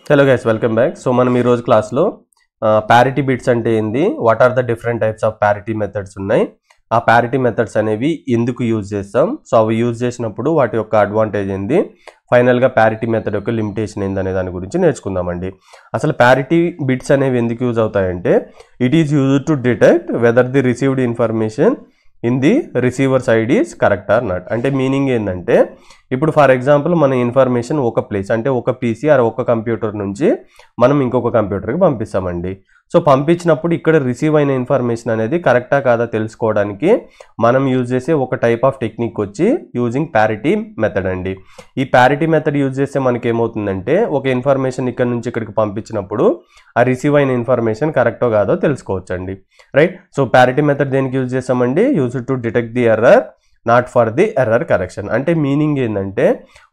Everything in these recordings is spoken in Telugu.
Hello guys, welcome back. So మనం ఈ రోజు క్లాస్ లో parity bits అంటే ఏంది, what are the different types of parity methods ఉన్నాయి, ఆ parity మెథడ్స్ అనేవి ఎందుకు యూజ్ చేస్తాం, సో అవి యూజ్ చేసినప్పుడు వాటి యొక్క అడ్వాంటేజ్ ఏంది, ఫైనల్ గా parity మెథడ్ యొక్క లిమిటేషన్ ఏంది అనే దాని గురించి నేర్చుకుందామండి. అసలు parity bits అనేవి ఎందుకు యూజ్ అవుతాయంటే it is used to detect whether the received information in the receiver side is correct or not. అంటే మీనింగ్ ఏంటంటే ఇప్పుడు ఫర్ ఎగ్జాంపుల్ మన ఇన్ఫర్మేషన్ ఒక ప్లేస్ అంటే ఒక పీసీ ఆర్ ఒక కంప్యూటర్ నుంచి మనం ఇంకొక కంప్యూటర్కి పంపిస్తామండి. సో పంపించినప్పుడు ఇక్కడ రిసీవ్ అయిన ఇన్ఫర్మేషన్ అనేది కరెక్టా కాదా తెలుసుకోవడానికి మనం యూజ్ చేసే ఒక టైప్ ఆఫ్ టెక్నిక్ వచ్చి యూజింగ్ ప్యారిటీ మెథడ్ అండి. ఈ ప్యారిటీ మెథడ్ యూజ్ చేస్తే మనకి ఏమవుతుందంటే ఒక ఇన్ఫర్మేషన్ ఇక్కడ నుంచి ఇక్కడికి పంపించినప్పుడు ఆ రిసీవ్ అయిన ఇన్ఫర్మేషన్ కరెక్టో కాదో తెలుసుకోవచ్చండి. రైట్. సో ప్యారిటీ మెథడ్ దేనికి యూజ్ చేస్తామండి, use to detect the error not for the error correction. అంటే మీనింగ్ ఏంటంటే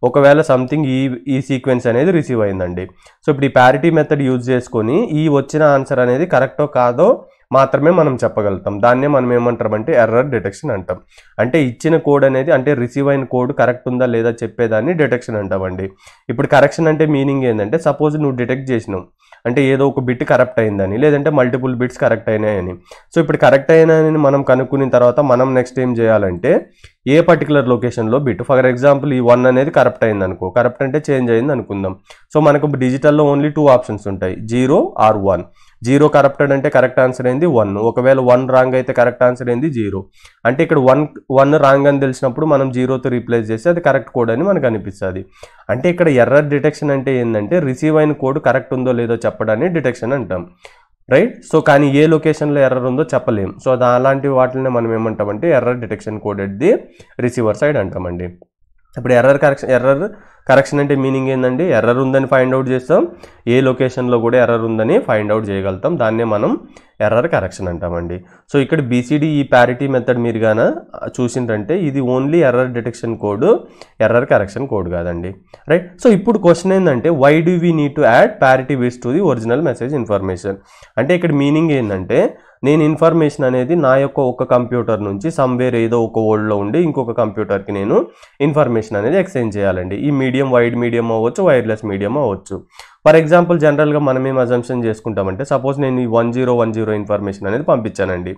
ఒకవేళ సంథింగ్ ఈ సీక్వెన్స్ అనేది రిసీవ్ అయిందండి, సో ఇప్పుడు ఈ ప్యారిటీ మెథడ్ యూజ్ చేసుకొని ఈ వచ్చిన ఆన్సర్ అనేది కరెక్టో కాదో మాత్రమే మనం చెప్పగలుగుతాం. దాన్నే మనం ఏమంటామంటే ఎర్రర్ డిటెక్షన్ అంటాం. అంటే ఇచ్చిన కోడ్ అనేది అంటే రిసీవ్ అయిన కోడ్ కరెక్ట్ ఉందా లేదా చెప్పేదాన్ని డిటెక్షన్ అంటామండి. ఇప్పుడు కరెక్షన్ అంటే మీనింగ్ ఏంటంటే సపోజ్ నువ్వు డిటెక్ట్ చేసినావు అంటే ఏదో ఒక బిట్ కరెక్ట్ అయిందని, లేదంటే మల్టిపుల్ బిట్స్ కరెక్ట్ అయినాయని. సో ఇప్పుడు కరెక్ట్ అయినాయని మనం కనుక్కున్న తర్వాత మనం నెక్స్ట్ ఏం చేయాలంటే ఏ పర్టికులర్ లొకేషన్లో బిట్, ఫర్ ఎగ్జాంపుల్ ఈ 1 అనేది కరెక్ట్ అయింది అనుకో, కరెక్ట్ అంటే చేంజ్ అయింది అనుకుందాం. సో మనకు డిజిటల్లో ఓన్లీ 2 ఆప్షన్స్ ఉంటాయి, 0 ఆర్ 1. 0 కరెక్టెడ్ అంటే కరెక్ట్ ఆన్సర్ ఏంది 1, ఒకవేళ 1 రాంగ్ అయితే కరెక్ట్ ఆన్సర్ ఏంది 0. అంటే ఇక్కడ 1 రాంగ్ అని తెలిసినప్పుడు మనం 0తో రీప్లేస్ చేస్తే అది కరెక్ట్ కోడ్ అని మనకు అనిపిస్తుంది. అంటే ఇక్కడ ఎర్రర్ డిటెక్షన్ అంటే ఏంటంటే రిసీవ్ అయిన కోడ్ కరెక్ట్ ఉందో లేదో చెప్పడాన్ని డిటెక్షన్ అంటాం. రైట్. సో కానీ ఏ లొకేషన్లో ఎర్రర్ ఉందో చెప్పలేం. సో అలాంటి వాటిని మనం ఏమంటామంటే error detection code at the receiver side అంటామండి. ఇప్పుడు ఎర్రర్ కరెక్షన్ అంటే మీనింగ్ ఏంటండి, ఎర్రర్ ఉందని ఫైండ్ అవుట్ చేస్తాం, ఏ లొకేషన్లో కూడా ఎర్రర్ ఉందని ఫైండ్ అవుట్ చేయగలుగుతాం, దాన్నే మనం ఎర్రర్ కరెక్షన్ అంటామండి. సో ఇక్కడ బీసీడీ ఈ ప్యారిటీ మెథడ్ మీరు గాన చూసిందంటే ఇది only error detection code, error correction code కాదండి. రైట్. సో ఇప్పుడు క్వశ్చన్ ఏంటంటే why do we need to add parity bits to the original message information. అంటే ఇక్కడ మీనింగ్ ఏంటంటే నేను ఇన్ఫర్మేషన్ అనేది నా యొక్క ఒక కంప్యూటర్ నుంచి సమ్వేర్ ఏదో ఒక వరల్డ్లో ఉండి ఇంకొక కంప్యూటర్కి నేను ఇన్ఫర్మేషన్ అనేది ఎక్స్చేంజ్ చేయాలండి. ఈ మీడియం వైడ్ మీడియం అవ్వచ్చు, వైర్లెస్ మీడియం అవ్వచ్చు. ఫర్ ఎగ్జాంపుల్ జనరల్గా మనం ఏం అజంప్షన్ చేసుకుంటామంటే సపోజ్ నేను ఈ 1010 ఇన్ఫర్మేషన్ అనేది పంపించానండి,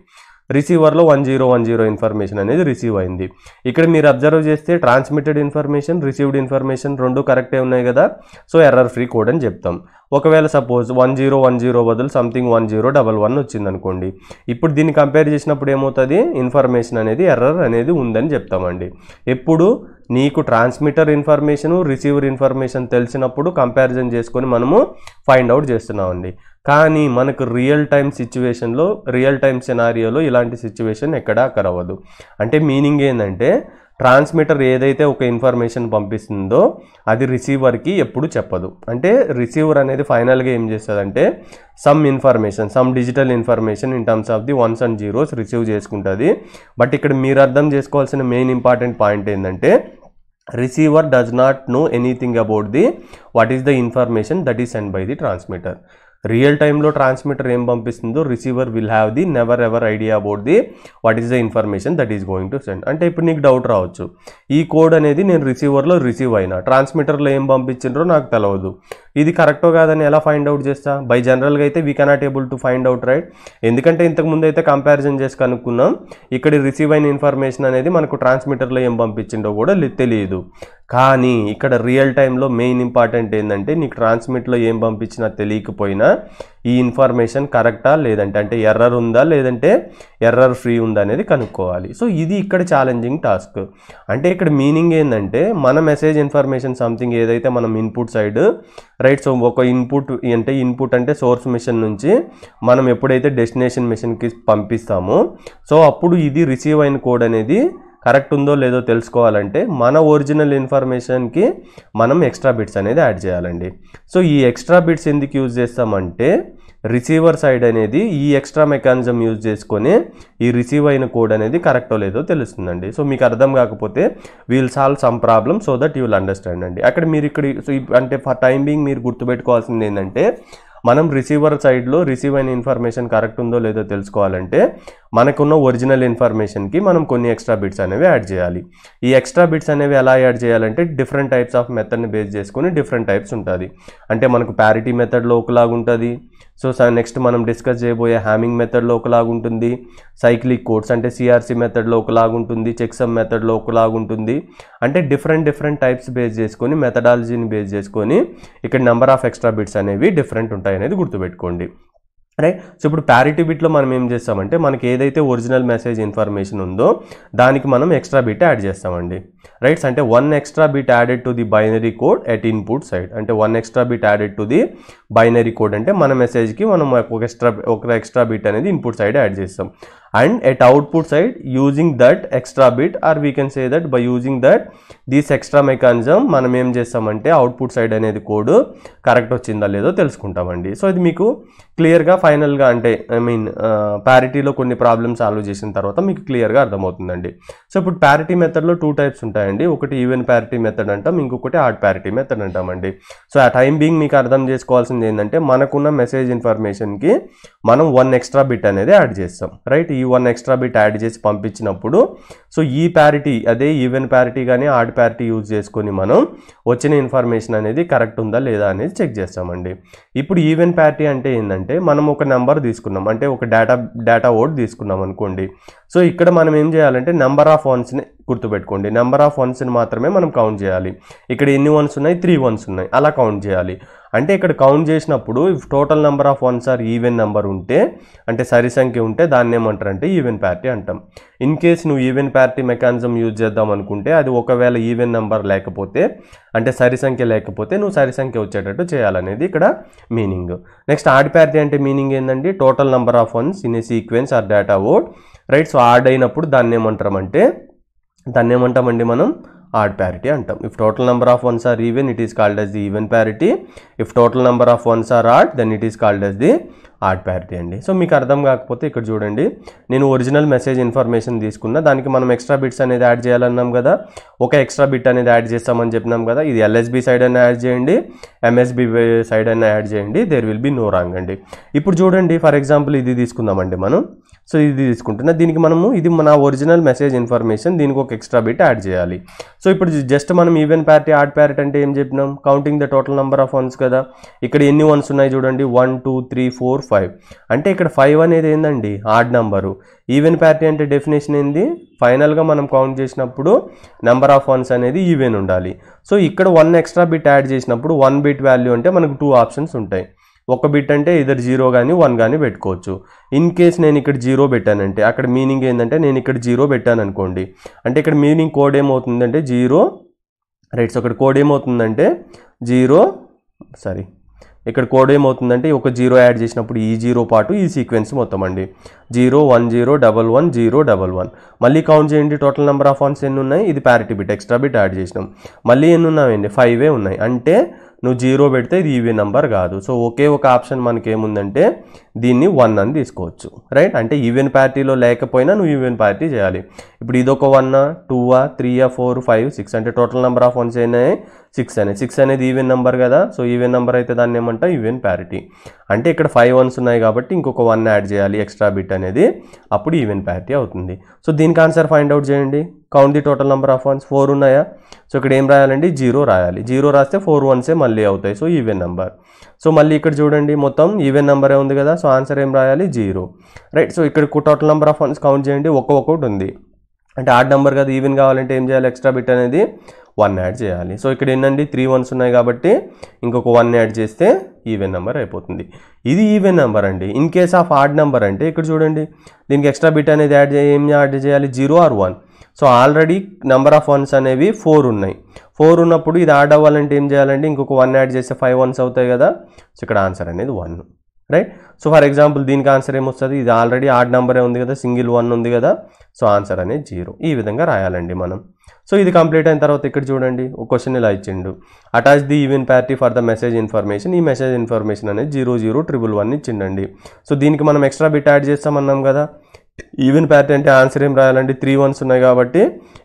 రిసీవర్లో 1010 ఇన్ఫర్మేషన్ అనేది రిసీవ్ అయింది. ఇక్కడ మీరు అబ్జర్వ్ చేస్తే ట్రాన్స్మిటెడ్ ఇన్ఫర్మేషన్, రిసీవ్డ్ ఇన్ఫర్మేషన్ రెండు కరెక్టే ఉన్నాయి కదా, సో ఎర్రర్ ఫ్రీ కోడ్ అని చెప్తాం. ఒకవేళ సపోజ్ 1010 బదులు సంథింగ్ 1011 వచ్చింది అనుకోండి, ఇప్పుడు దీన్ని కంపేర్ చేసినప్పుడు ఏమవుతుంది, ఇన్ఫర్మేషన్ అనేది ఎర్రర్ అనేది ఉందని చెప్తామండి. ఎప్పుడు నీకు ట్రాన్స్మిటర్ ఇన్ఫర్మేషను రిసీవర్ ఇన్ఫర్మేషన్ తెలిసినప్పుడు కంపారిజన్ చేసుకొని మనము ఫైండ్ అవుట్ చేస్తున్నామండి. కానీ మనకు రియల్ టైం సిచ్యువేషన్లో రియల్ టైం సినారియోలో ఇలాంటి సిచ్యువేషన్ ఎక్కడా అవ్వదు. అంటే మీనింగ్ ఏంటంటే ట్రాన్స్మిటర్ ఏదైతే ఒక ఇన్ఫర్మేషన్ పంపిస్తుందో అది రిసీవర్కి ఎప్పుడు చెప్పదు. అంటే రిసీవర్ అనేది ఫైనల్గా ఏం చేస్తుందంటే some information, some digital information in terms of the 1s and 0s receive చేసుకుంటుంది. బట్ ఇక్కడ మీరు అర్థం చేసుకోవాల్సిన మెయిన్ ఇంపార్టెంట్ పాయింట్ ఏంటంటే receiver does not know anything about the what is the information that is sent by the transmitter. Real టైంలో ట్రాన్స్మిటర్ ఏం పంపిస్తుందో receiver will have the never ever idea about the what is the information that is going to send. అంటే ఇప్పుడు నీకు డౌట్ రావచ్చు, ఈ కోడ్ అనేది నేను రిసీవర్లో రిసీవ్ అయినా ట్రాన్స్మిటర్లో ఏం పంపించిండ్రో నాకు తెలియదు, ఇది కరెక్టో కాదని ఎలా ఫైండ్ అవుట్ చేస్తా? బై జనరల్గా అయితే we cannot able to find out, right? ఎందుకంటే ఇంతకుముందు అయితే కంపారిజన్ చేసి కనుక్కున్నాం, ఇక్కడ రిసీవ్ అయిన ఇన్ఫర్మేషన్ అనేది మనకు ట్రాన్స్మిటర్లో ఏం పంపించిండో కూడా తెలియదు. కానీ ఇక్కడ రియల్ టైంలో మెయిన్ ఇంపార్టెంట్ ఏంటంటే నీకు ట్రాన్స్మిట్లో ఏం పంపించినా తెలియకపోయినా ఈ ఇన్ఫర్మేషన్ కరెక్టా లేదంటే అంటే ఎర్రర్ ఉందా లేదంటే ఎర్రర్ ఫ్రీ ఉందా అనేది కనుక్కోవాలి. సో ఇది ఇక్కడ ఛాలెంజింగ్ టాస్క్. అంటే ఇక్కడ మీనింగ్ ఏంటంటే మన మెసేజ్ ఇన్ఫర్మేషన్ సంథింగ్ ఏదైతే మనం ఇన్పుట్ సైడ్, రైట్, సో ఒక ఇన్పుట్ అంటే సోర్స్ మెషిన్ నుంచి మనం ఎప్పుడైతే డెస్టినేషన్ మెషిన్కి పంపిస్తామో సో అప్పుడు ఇది రిసీవ్ అయిన కోడ్ అనేది కరెక్ట్ ఉందో లేదో తెలుసుకోవాలంటే మన ఒరిజినల్ ఇన్ఫర్మేషన్కి మనం ఎక్స్ట్రా బిట్స్ అనేది యాడ్ చేయాలండి. సో ఈ ఎక్స్ట్రా బిట్స్ ఎందుకు యూజ్ చేస్తామంటే రిసీవర్ సైడ్ అనేది ఈ ఎక్స్ట్రా మెకానిజం యూజ్ చేసుకొని ఈ రిసీవ్ అయిన కోడ్ అనేది కరెక్టో లేదో తెలుస్తుందండి. సో మీకు అర్థం కాకపోతే we'll solve some problem so that you will understand అండి. అక్కడ మీరు ఇక్కడ అంటే ఫర్ టైం బీయింగ్ మీరు గుర్తుపెట్టుకోవాల్సింది ఏంటంటే మనం రిసీవర్ సైడ్లో రిసీవ్ అయిన ఇన్ఫర్మేషన్ కరెక్ట్ ఉందో లేదో తెలుసుకోవాలంటే మనకున్న ఒరిజినల్ ఇన్ఫర్మేషన్కి మనం కొన్ని ఎక్స్ట్రా బిట్స్ అనేవి యాడ్ చేయాలి. ఈ ఎక్స్ట్రా బిట్స్ అనేవి ఎలా యాడ్ చేయాలంటే డిఫరెంట్ టైప్స్ ఆఫ్ మెథడ్ని బేస్ చేసుకుని డిఫరెంట్ టైప్స్ ఉంటుంది. అంటే మనకు ప్యారిటీ మెథడ్లో ఒకలాగా ఉంటుంది. సో నెక్స్ట్ మనం డిస్కస్ చేయబోయే హ్యామింగ్ మెథడ్లో ఒకలాగా ఉంటుంది, సైక్లిక్ కోడ్స్ అంటే సిఆర్సి మెథడ్లో ఒకలాగా ఉంటుంది, చెక్సమ్ మెథడ్లో ఒకలాగా ఉంటుంది. అంటే డిఫరెంట్ టైప్స్ బేస్ చేసుకొని మెథడాలజీని బేస్ చేసుకొని ఇక్కడ నెంబర్ ఆఫ్ ఎక్స్ట్రా బిట్స్ అనేవి డిఫరెంట్ ఉంటాయి అనేది గుర్తుపెట్టుకోండి. రైట్. సో ఇప్పుడు ప్యారిటీ బిట్లో మనం ఏం చేస్తామంటే మనకి ఏదైతే ఒరిజినల్ మెసేజ్ ఇన్ఫర్మేషన్ ఉందో దానికి మనం ఎక్స్ట్రా బిట్ యాడ్ చేస్తామండి. రైట్స్ అంటే 1 extra bit added to the binary code at input side. అంటే 1 extra bit added to the binary code అంటే మన మెసేజ్కి మనం ఒక ఎక్స్ట్రా బిట్ అనేది ఇన్పుట్ సైడ్ యాడ్ చేస్తాం. And at output side using that extra bit are we can say that by using that this extra mechanism మనం ఏం చేస్తామంటే అవుట్పుట్ సైడ్ అనేది కోడ్ కరెక్ట్ వచ్చిందా లేదో తెలుసుకుంటామండి. సో ఇది మీకు క్లియర్గా ఫైనల్గా అంటే ప్యారిటీలో కొన్ని ప్రాబ్లమ్స్ సాల్వ్ చేసిన తర్వాత మీకు క్లియర్గా అర్థమవుతుందండి. సో ఇప్పుడు ప్యారిటీ మెథడ్లో 2 types ఉంటాయండి. ఒకటి ఈవెన్ ప్యారిటీ మెథడ్ అంటాం, ఇంకొకటి ఆడ్ ప్యారిటీ మెథడ్ అంటామండి. సో ఆ టైం బీయింగ్ మీకు అర్థం చేసుకోవాల్సింది ఏంటంటే మనకున్న మెసేజ్ ఇన్ఫర్మేషన్కి మనం 1 extra bit అనేది యాడ్ చేస్తాం. రైట్. ఈ 1 extra bit యాడ్ చేసి పంపించినప్పుడు సో ఈ ప్యారిటీ అదే ఈవెన్ ప్యారిటీ కానీ ఆడ్ ప్యారిటీ యూజ్ చేసుకొని మనం వచ్చిన ఇన్ఫర్మేషన్ అనేది కరెక్ట్ ఉందా లేదా అనేది చెక్ చేస్తామండి. ఇప్పుడు ఈవెన్ ప్యారిటీ అంటే ఏంటంటే మనం ఒక నెంబర్ తీసుకున్నాం, అంటే ఒక డేటా వర్డ్ తీసుకున్నాం అనుకోండి. సో ఇక్కడ మనం ఏం చేయాలంటే నెంబర్ ఆఫ్ వన్స్ని గుర్తుపెట్టుకోండి, నెంబర్ ఆఫ్ వన్స్ని మాత్రమే మనం కౌంట్ చేయాలి. ఇక్కడ ఎన్ని వన్స్ ఉన్నాయి, 3 ones ఉన్నాయి, అలా కౌంట్ చేయాలి. అంటే ఇక్కడ కౌంట్ చేసినప్పుడు if total number of ones are even number ఉంటే అంటే సరి సంఖ్య ఉంటే దాన్ని ఏమంటారంటే ఈవెన్ ప్యారిటీ అంటాం. ఇన్ కేస్ నువ్వు ఈవెన్ ప్యారిటీ మెకానిజం యూజ్ చేద్దాం అనుకుంటే అది ఒకవేళ ఈవెన్ నెంబర్ లేకపోతే అంటే సరి సంఖ్య లేకపోతే నువ్వు సరి సంఖ్య వచ్చేటట్టు చేయాలనేది ఇక్కడ మీనింగ్. నెక్స్ట్ ఆడ్ ప్యారిటీ అంటే మీనింగ్ ఏంటంటే total number of ones in a sequence or data word. Right. So odd అయినప్పుడు దాన్ని ఏమంటామండి మనం ఆడ్ ప్యారిటీ అంటాం. If total number of ones are even it is called as the even parity. If total number of ones are odd then it is called as the odd parity అండి. సో మీకు అర్థం కాకపోతే ఇక్కడ చూడండి, నేను ఒరిజినల్ మెసేజ్ ఇన్ఫర్మేషన్ తీసుకున్నా, దానికి మనం ఎక్స్ట్రా బిట్స్ అనేది యాడ్ చేయాలన్నాం కదా, ఒక ఎక్స్ట్రా బిట్ అనేది యాడ్ చేస్తామని చెప్పినాం కదా. ఇది ఎల్ఎస్బి సైడ్ అయినా యాడ్ చేయండి, ఎంఎస్బి సైడ్ అయినా యాడ్ చేయండి, there will be no wrong అండి. ఇప్పుడు చూడండి ఫర్ ఎగ్జాంపుల్ ఇది తీసుకుందామండి మనం. సో ఇది తీసుకుంటున్నా, దీనికి మనము ఇది మన ఒరిజినల్ మెసేజ్ ఇన్ఫర్మేషన్, దీనికి ఒక ఎక్స్ట్రా బిట్ యాడ్ చేయాలి. సో ఇప్పుడు జస్ట్ మనం ఈవెన్ ప్యారిటీ ఆడ్ ప్యారిటీ అంటే ఏం చెప్పినాం, counting the total number of once కదా. ఇక్కడ ఎన్ని వన్స్ ఉన్నాయి చూడండి, 1 2 3 4 5. అంటే ఇక్కడ 5 అనేది ఏందండి ఆడ్ నెంబరు. ఈవెన్ ప్యారిటీ అంటే డెఫినేషన్ ఏంది, ఫైనల్గా మనం కౌంట్ చేసినప్పుడు నెంబర్ ఆఫ్ వన్స్ అనేది ఈవెన్ ఉండాలి. సో ఇక్కడ 1 extra bit యాడ్ చేసినప్పుడు 1 bit వాల్యూ అంటే మనకు 2 options ఉంటాయి. ఒక బిట్ అంటే ఇద్దరు 0 కానీ 1 కానీ పెట్టుకోవచ్చు. ఇన్ కేస్ నేను ఇక్కడ 0 పెట్టానంటే అక్కడ మీనింగ్ ఏంటంటే నేను ఇక్కడ 0 పెట్టాను అనుకోండి, అంటే ఇక్కడ మీనింగ్ కోడ్ ఏమవుతుందంటే 0. రైట్. సో ఇక్కడ కోడ్ ఏమవుతుందంటే ఇక్కడ కోడ్ ఏమవుతుందంటే ఒక 0 యాడ్ చేసినప్పుడు ఈ 0 పాటు ఈ సీక్వెన్స్ మొత్తం అండి 0 1 0 1 1 0 1 1. మళ్ళీ కౌంట్ చేయండి టోటల్ నెంబర్ ఆఫ్ వన్స్ ఎన్ని ఉన్నాయి, ఇది parity bit extra bit add చేసినాం. మళ్ళీ ఎన్ని ఉన్నాయండి 5 ఉన్నాయి, అంటే నువ్వు 0 పెడితే ఇది ఈవెన్ నెంబర్ కాదు. సో ఒకే ఒక ఆప్షన్ మనకి ఏముందంటే దీన్ని 1 అని తీసుకోవచ్చు. రైట్. అంటే ఈవెన్ ప్యారిటీలో లేకపోయినా నువ్వు ఈవెన్ ప్యారిటీ చేయాలి. ఇప్పుడు ఇదొక 1 2 3 4 5 6 అంటే టోటల్ నెంబర్ ఆఫ్ వన్స్ అయినాయి 6 అనేది ఈవెన్ నెంబర్ కదా. సో ఈవెన్ నెంబర్ అయితే దాన్ని ఏమంటా ఈవెన్ ప్యారిటీ. అంటే ఇక్కడ 5 ones ఉన్నాయి కాబట్టి ఇంకొక 1 యాడ్ చేయాలి ఎక్స్ట్రా బిట్ అనేది, అప్పుడు ఈవెన్ ప్యారిటీ అవుతుంది. సో దీనికి ఆన్సర్ ఫైండ్ అవుట్ చేయండి. Count the total number of once 4 ఉన్నాయా. సో ఇక్కడ ఏం రాయాలండి 0 రాయాలి. 0 రాస్తే 4 ones మళ్ళీ అవుతాయి. So even number. సో మళ్ళీ ఇక్కడ చూడండి మొత్తం ఈవెన్ నెంబరే ఉంది కదా. సో ఆన్సర్ ఏం రాయాలి 0. రైట్. సో ఇక్కడ total number of ones count చేయండి, ఒక్కొక్కటి ఉంది, అంటే ఆడ్ నెంబర్ కదా, ఈవెన్ కావాలంటే ఏం చేయాలి ఎక్స్ట్రా బిట్ అనేది 1 యాడ్ చేయాలి. సో ఇక్కడ ఏంటండి 3 ones ఉన్నాయి కాబట్టి ఇంకొక 1 యాడ్ చేస్తే ఈవెన్ నెంబర్ అయిపోతుంది. ఇది ఈవెన్ నెంబర్ అండి. In case of odd number అంటే ఇక్కడ చూడండి దీనికి ఎక్స్ట్రా బిట్ అనేది ఏం యాడ్ చేయాలి 0 or 1. So already number of once అనేవి 4 ఉన్నాయి. 4 ఉన్నప్పుడు ఇది యాడ్ అవ్వాలంటే ఏం చేయాలంటే ఇంకొక 1 యాడ్ చేస్తే 5 ones అవుతాయి కదా. సో ఇక్కడ ఆన్సర్ అనేది 1. రైట్. సో ఫర్ ఎగ్జాంపుల్ దీనికి ఆన్సర్ ఏమొస్తుంది, ఇది ఆల్రెడీ ఆడ్ నెంబరే ఉంది కదా, సింగిల్ 1 ఉంది కదా. సో ఆన్సర్ అనేది 0. ఈ విధంగా రాయాలండి మనం. సో ఇది కంప్లీట్ అయిన తర్వాత ఇక్కడ చూడండి ఒక క్వశ్చన్ ఇలా ఇచ్చిండు, attach the even parity for the message information. ఈ మెసేజ్ ఇన్ఫర్మేషన్ అనేది 0 0 1 1 ఇచ్చిండండి. సో దీనికి మనం ఎక్స్ట్రా బిట్ యాడ్ చేస్తామన్నాం కదా, ఈవెన్ ప్యారిటీ అంటే ఆన్సర్ ఏం రాయాలంటే 3 1s ఉన్నాయి కాబట్టి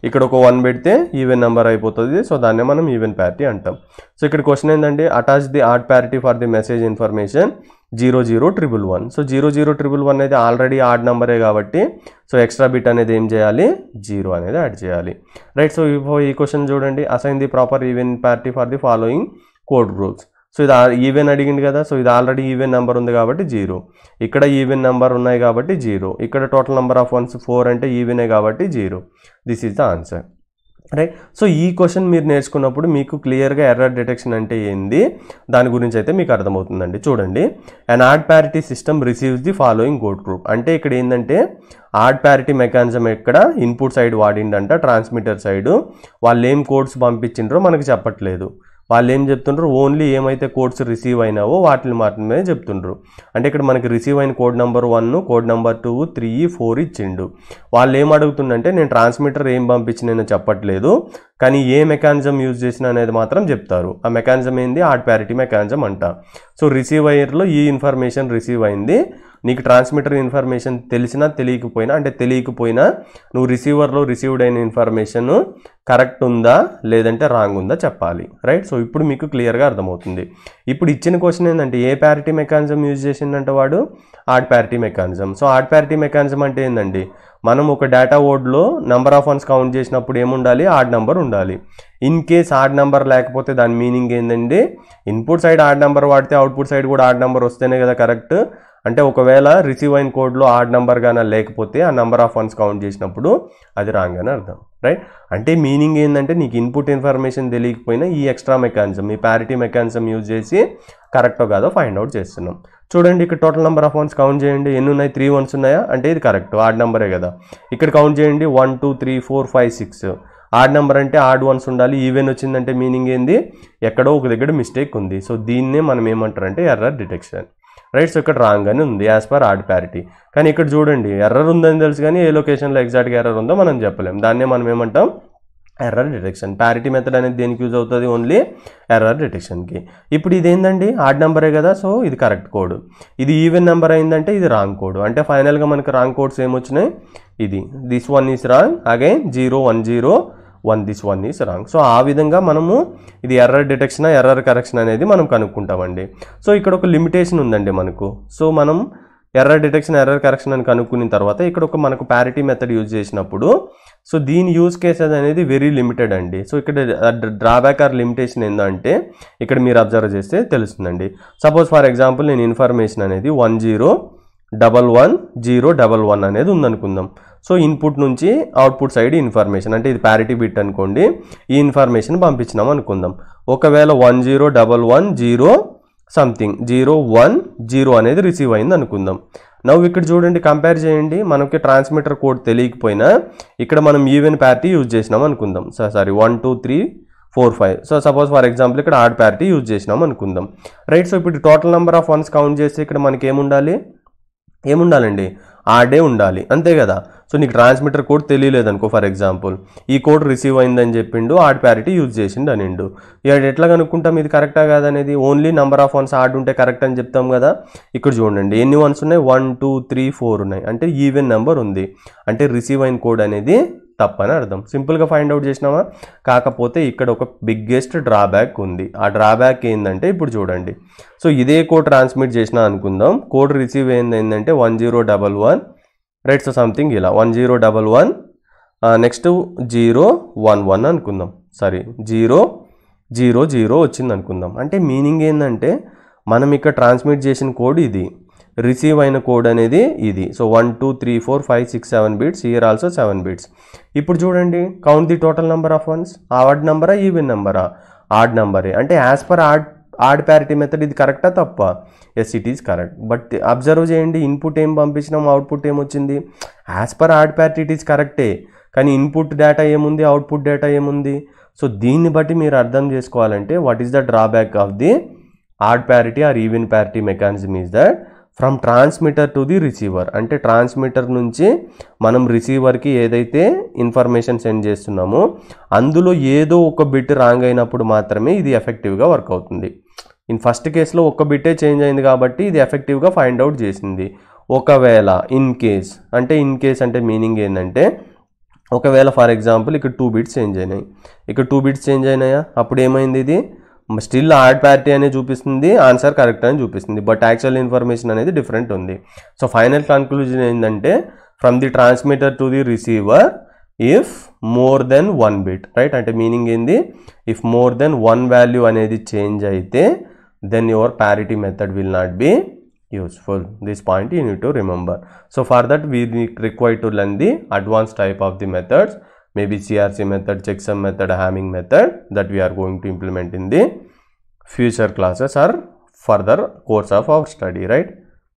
ఇక్కడ ఒక 1 పెడితే ఈవెన్ నెంబర్ అయిపోతుంది. సో దాన్నే మనం ఈవెన్ ప్యారిటీ అంటాం. సో ఇక్కడ క్వశ్చన్ ఏంటంటే attach the odd parity for the message information 00111. So 00111 అనేది ఆల్రెడీ ఆడ్ నెంబరే కాబట్టి సో ఎక్స్ట్రా బిట్ అనేది ఏం చేయాలి, 0 అనేది యాడ్ చేయాలి. రైట్. సో ఈ క్వశ్చన్ చూడండి, assign the proper even parity for the following code groups. So ఇది ఈవెన్ అడిగింది కదా, సో ఇది ఆల్రెడీ ఈవెన్ నెంబర్ ఉంది కాబట్టి 0, ఇక్కడ ఈవెన్ నెంబర్ ఉన్నాయి కాబట్టి 0, ఇక్కడ టోటల్ నెంబర్ ఆఫ్ వన్స్ 4 అంటే ఈవెనే కాబట్టి 0. This is the answer. Right. So ఈ క్వశ్చన్ మీరు నేర్చుకున్నప్పుడు మీకు క్లియర్గా ఎర్రర్ డిటెక్షన్ అంటే ఏంది దాని గురించి అయితే మీకు అర్థమవుతుందండి. చూడండి, అన్ add parity system receives the following code group. అంటే ఇక్కడ ఏంటంటే ఆడ్ ప్యారిటీ మెకానిజం ఎక్కడ ఇన్పుట్ సైడ్ వాడిండంట, ట్రాన్స్మిటర్ సైడ్ వాళ్ళు ఏం కోడ్స్ పంపించిండ్రో మనకు చెప్పట్లేదు. వాళ్ళు ఏం చెప్తుండ్రు, ఓన్లీ ఏమైతే కోడ్స్ రిసీవ్ అయినావో వాటిని మాత్రమే చెప్తుండ్రు. అంటే ఇక్కడ మనకి రిసీవ్ అయిన కోడ్ నెంబర్ 1, కోడ్ నెంబర్ 2, 3, 4 ఇచ్చిండు. వాళ్ళు ఏం అడుగుతుందంటే నేను ట్రాన్స్మిటర్ ఏం పంపించినో చెప్పట్లేదు, కానీ ఏ మెకానిజం యూజ్ చేసిన అనేది మాత్రం చెప్తారు. ఆ మెకానిజం ఏంది, ఆడ్ ప్యారిటీ మెకానిజం అంట. సో రిసీవ్ అయ్యర్లో ఈ ఇన్ఫర్మేషన్ రిసీవ్ అయింది, నీకు ట్రాన్స్మిటర్ ఇన్ఫర్మేషన్ తెలిసినా తెలియకపోయినా, అంటే తెలియకపోయినా నువ్వు రిసీవర్లో రిసీవ్డ్ అయిన ఇన్ఫర్మేషన్ కరెక్ట్ ఉందా లేదంటే రాంగ్ ఉందా చెప్పాలి. రైట్. సో ఇప్పుడు మీకు క్లియర్గా అర్థమవుతుంది. ఇప్పుడు ఇచ్చిన క్వశ్చన్ ఏంటంటే ఏ ప్యారిటీ మెకానిజం యూజ్ చేసిందంటే వాడు odd parity mechanism. So odd parity mechanism అంటే ఏంటండి, మనం ఒక డేటా వర్డ్లో నెంబర్ ఆఫ్ వన్స్ కౌంట్ చేసినప్పుడు ఏముండాలి, ఆడ్ నెంబర్ ఉండాలి. ఇన్ కేస్ ఆడ్ నెంబర్ లేకపోతే దాని మీనింగ్ ఏంటండి, ఇన్పుట్ సైడ్ ఆడ్ నెంబర్ వాడితే అవుట్పుట్ సైడ్ కూడా ఆడ్ నెంబర్ వస్తేనే కదా కరెక్ట్. అంటే ఒకవేళ రిసీవ్ అయిన కోడ్లో ఆడ్ నెంబర్ గానా లేకపోతే ఆ నెంబర్ ఆఫ్ వన్స్ కౌంట్ చేసినప్పుడు అది రాంగ్ అని అర్థం. రైట్. అంటే మీనింగ్ ఏంటంటే నీకు ఇన్పుట్ ఇన్ఫర్మేషన్ తెలియకపోయినా ఈ ఎక్స్ట్రా మెకానిజం, ఈ ప్యారిటీ మెకానిజం యూజ్ చేసి కరెక్టో కాదో ఫైండ్ అవుట్ చేస్తున్నాం. చూడండి, ఇక్కడ total number of ones count చేయండి, ఎన్ని ఉన్నాయి, 3 1s ఉన్నాయా, అంటే ఇది కరెక్ట్ ఆడ్ నెంబరే కదా. ఇక్కడ కౌంట్ చేయండి 1 2 3 4 5 6, ఆడ్ నెంబర్ అంటే ఆడ్ వన్స్ ఉండాలి. ఈవెన్ వచ్చిందంటే మీనింగ్ ఏంది, ఎక్కడో ఒక దగ్గర మిస్టేక్ ఉంది. సో దీన్నే మనం ఏమంటారంటే ఎర్రర్ డిటెక్షన్. రైట్. సో ఇక్కడ రాంగ్ అని ఉంది యాజ్ పర్ ఆడ్ ప్యారిటీ, కానీ ఇక్కడ చూడండి ఎర్రర్ ఉందని తెలుసు కానీ ఏ లొకేషన్లో ఎగ్జాక్ట్గా ఎర్రర్ ఉందో మనం చెప్పలేం. దాన్నే మనం ఏమంటాం, ఎర్రర్ డిటెక్షన్. ప్యారిటీ మెథడ్ అనేది దేనికి యూజ్ అవుతుంది, ఓన్లీ ఎర్రర్ డిటెక్షన్కి. ఇప్పుడు ఇది ఏంటండి, ఆడ్ నెంబరే కదా, సో ఇది కరెక్ట్ కోడ్. ఇది ఈవెన్ నెంబర్ అయిందంటే ఇది రాంగ్ కోడ్. అంటే ఫైనల్గా మనకు రాంగ్ కోడ్స్ ఏమొచ్చినాయి, ఇది this 1 is wrong, again 0 1 0 1 this 1 is wrong. So ఆ విధంగా మనము ఇది ఎర్రర్ డిటెక్షన్ ఎర్రర్ కరెక్షన్ అనేది మనం కనుక్కుంటామండి. సో ఇక్కడ ఒక లిమిటేషన్ ఉందండి మనకు. సో మనం ఎర్రర్ డిటెక్షన్ ఎర్రర్ కరెక్షన్ అని కనుక్కున్న తర్వాత ఇక్కడ ఒక మనకు ప్యారిటీ మెథడ్ యూజ్ చేసినప్పుడు సో దీని యూజ్ కేసెస్ అనేది వెరీ లిమిటెడ్ అండి. సో ఇక్కడ డ్రాబ్యాక్ ఆర్ లిమిటేషన్ ఏంటంటే ఇక్కడ మీరు అబ్జర్వ్ చేస్తే తెలుస్తుందండి. సపోజ్ ఫర్ ఎగ్జాంపుల్ నేను ఇన్ఫర్మేషన్ అనేది 10111011 అనేది ఉందనుకుందాం. సో ఇన్పుట్ నుంచి అవుట్పుట్ సైడ్ ఇన్ఫర్మేషన్, అంటే ఇది ప్యారిటీ బిట్ అనుకోండి, ఈ ఇన్ఫర్మేషన్ పంపించినాం అనుకుందాం. ఒకవేళ 101110 సంథింగ్ 010 అనేది రిసీవ్ అయింది అనుకుందాం. నవ్వు ఇక్కడ చూడండి, కంపేర్ చేయండి, మనకి ట్రాన్స్మిటర్ కోడ్ తెలియకపోయినా ఇక్కడ మనం ఈవెన్ ప్యారిటీ యూజ్ చేసినాం అనుకుందాం. Sorry 1 2 3 4 5. So suppose for example ఇక్కడ ఆడ్ ప్యారిటీ యూజ్ చేసినాం అనుకుందాం. రైట్. సో ఇప్పుడు total number of ones count చేస్తే ఇక్కడ మనకి ఏముండాలండి, ఆడే ఉండాలి, అంతే కదా. సో నీకు ట్రాన్స్మిటర్ కోడ్ తెలియలేదు అనుకో, ఫర్ ఎగ్జాంపుల్ ఈ కోడ్ రిసీవ్ అయిందని చెప్పిండు, ఆడ్ ప్యారిటీ యూజ్ చేసిండు అనిండు. ఇక ఎట్లా కనుక్కుంటాం ఇది కరెక్టా కాదనేది, only number of ones odd ఉంటే కరెక్ట్ అని చెప్తాం కదా. ఇక్కడ చూడండి ఎన్ని వన్స్ ఉన్నాయి, 1 2 3 4 ఉన్నాయి, అంటే ఈవెన్ నెంబర్ ఉంది, అంటే రిసీవ్ అయిన కోడ్ అనేది తప్పని అర్థం. సింపుల్గా ఫైండ్ అవుట్ చేసినామా. కాకపోతే ఇక్కడ ఒక బిగ్గెస్ట్ డ్రాబ్యాక్ ఉంది. ఆ డ్రాబ్యాక్ ఏంటంటే ఇప్పుడు చూడండి, సో ఇదే కోడ్ ట్రాన్స్మిట్ చేసినా అనుకుందాం, కోడ్ రిసీవ్ ఏంటంటే 1011. రైట్. సో సంథింగ్ ఇలా 1011 నెక్స్ట్ 011 అనుకుందాం, సారీ 000 వచ్చింది అనుకుందాం. అంటే మీనింగ్ ఏంటంటే మనం ఇక్కడ ట్రాన్స్మిట్ చేసిన కోడ్ ఇది, రిసీవ్ అయిన కోడ్ అనేది ఇది. So 1 2 3 4 5 6 7 bits, here also 7 bits. ఇప్పుడు చూడండి, count the total number of ones, odd నెంబరా ఈవెన్ నెంబరా, ఆడ్ నెంబరే. అంటే as per odd parity method ఇది కరెక్టా తప్ప, yes it is correct. But observe చేయండి, ఇన్పుట్ ఏం పంపించినాం, అవుట్పుట్ ఏమొచ్చింది, as per odd parity it is కరెక్టే, కానీ ఇన్పుట్ డేటా ఏముంది, అవుట్పుట్ డేటా ఏముంది. సో దీన్ని బట్టి మీరు అర్థం చేసుకోవాలంటే what is the drawback of the odd parity or even parity mechanism is that from transmitter to the receiver. అంటే ట్రాన్స్మిటర్ నుంచి మనం రిసీవర్కి ఏదైతే ఇన్ఫర్మేషన్ సెండ్ చేస్తున్నామో అందులో ఏదో ఒక బిట్ రాంగ్ అయినప్పుడు మాత్రమే ఇది ఎఫెక్టివ్గా వర్క్ అవుతుంది. ఇన్ ఫస్ట్ కేసులో ఒక్క బిట్టే చేంజ్ అయింది కాబట్టి ఇది ఎఫెక్టివ్గా ఫైండ్ అవుట్ చేసింది. ఒకవేళ ఇన్ కేస్ అంటే మీనింగ్ ఏంటంటే ఒకవేళ ఫర్ ఎగ్జాంపుల్ ఇక్కడ 2 బిట్స్ చేంజ్ అయినాయి, ఇక్కడ 2 బిట్స్ చేంజ్ అయినాయా, అప్పుడు ఏమైంది, ఇది స్టిల్ ఆడ్ ప్యారిటీ అనేది చూపిస్తుంది, ఆన్సర్ కరెక్ట్ అని చూపిస్తుంది, బట్ యాక్చువల్ ఇన్ఫర్మేషన్ అనేది డిఫరెంట్ ఉంది. సో ఫైనల్ కన్క్లూజన్ ఏంటంటే from the transmitter to the receiver if more than 1 bit, right. అంటే మీనింగ్ ఏంది, ఇఫ్ మోర్ దెన్ 1 వాల్యూ అనేది చేంజ్ అయితే then your parity method will not be useful. This point you need to remember. So for that we require to learn the advanced type of the methods, maybe CRC method, checksum method, Hamming method, that we are going to implement in the future classes or further course of our study, right.